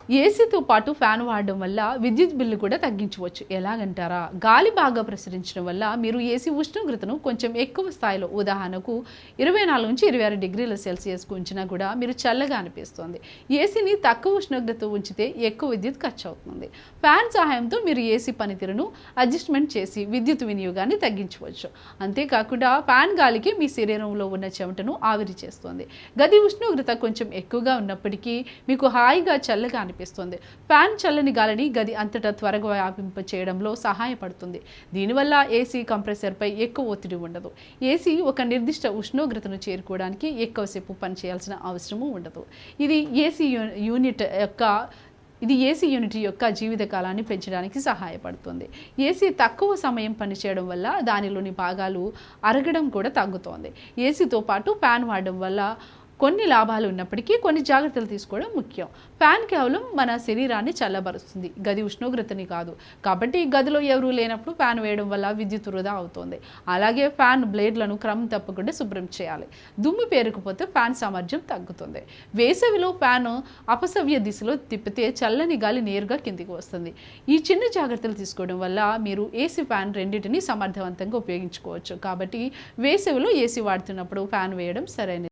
ఏసీతో పాటు ఫ్యాన్ వాడడం వల్ల విద్యుత్ బిల్లు కూడా తగ్గించవచ్చు. ఎలాగంటారా? గాలి బాగా ప్రసరించడం వల్ల మీరు ఏసీ ఉష్ణోగ్రతను కొంచెం ఎక్కువ స్థాయిలో, ఉదాహరణకు 24 నుంచి 26 డిగ్రీల సెల్సియస్కు ఉంచినా కూడా మీరు చల్లగా అనిపిస్తుంది. ఏసీని తక్కువ ఉష్ణోగ్రత ఉంచితే ఎక్కువ విద్యుత్ ఖర్చు అవుతుంది. ఫ్యాన్ సహాయంతో మీరు ఏసీ పనితీరును అడ్జస్ట్మెంట్ చేసి విద్యుత్ వినియోగాన్ని తగ్గించవచ్చు. అంతేకాకుండా ఫ్యాన్ గాలికి మీ శరీరంలో ఉన్న చెమటను ఆవిరి చేస్తుంది. గది ఉష్ణోగ్రత కొంచెం ఎక్కువగా ఉన్నప్పటికీ మీకు హాయిగా చల్లగా అనిపిస్తుంది. ఫ్యాన్ చల్లని గాలిని గది అంతటా త్వరగా వ్యాపింప చేయడంలో సహాయపడుతుంది. దీనివల్ల ఏసీ కంప్రెసర్పై ఎక్కువ ఒత్తిడి ఉండదు. ఏసీ ఒక నిర్దిష్ట ఉష్ణోగ్రతను చేరుకోవడానికి ఎక్కువసేపు పనిచేయాల్సిన అవసరము ఉండదు. ఇది ఏసీ యూనిట్ యొక్క జీవితకాలాన్ని పెంచడానికి సహాయపడుతుంది. ఏసీ తక్కువ సమయం పనిచేయడం వల్ల దానిలోని భాగాలు అరగడం కూడా తగ్గుతోంది. ఏసీతో పాటు ఫ్యాన్ వాడడం వల్ల కొన్ని లాభాలు ఉన్నప్పటికీ కొన్ని జాగ్రత్తలు తీసుకోవడం ముఖ్యం. ఫ్యాన్ కేవలం మన శరీరాన్ని చల్లబరుస్తుంది, గది ఉష్ణోగ్రతని కాదు. కాబట్టి గదిలో ఎవరూ లేనప్పుడు ఫ్యాన్ వేయడం వల్ల విద్యుత్ వృధా అవుతుంది. అలాగే ఫ్యాన్ బ్లేడ్లను క్రమం తప్పకుండా శుభ్రం చేయాలి. దుమ్ము పేరుకుపోతే ఫ్యాన్ సామర్థ్యం తగ్గుతుంది. వేసవిలో ఫ్యాన్ అపసవ్య దిశలో తిప్పితే చల్లని గాలి నేరుగా కిందికి వస్తుంది. ఈ చిన్న జాగ్రత్తలు తీసుకోవడం వల్ల మీరు ఏసీ, ఫ్యాన్ రెండింటినీ సమర్థవంతంగా ఉపయోగించుకోవచ్చు. కాబట్టి వేసవిలో ఏసీ వాడుతున్నప్పుడు ఫ్యాన్ వేయడం సరైనది.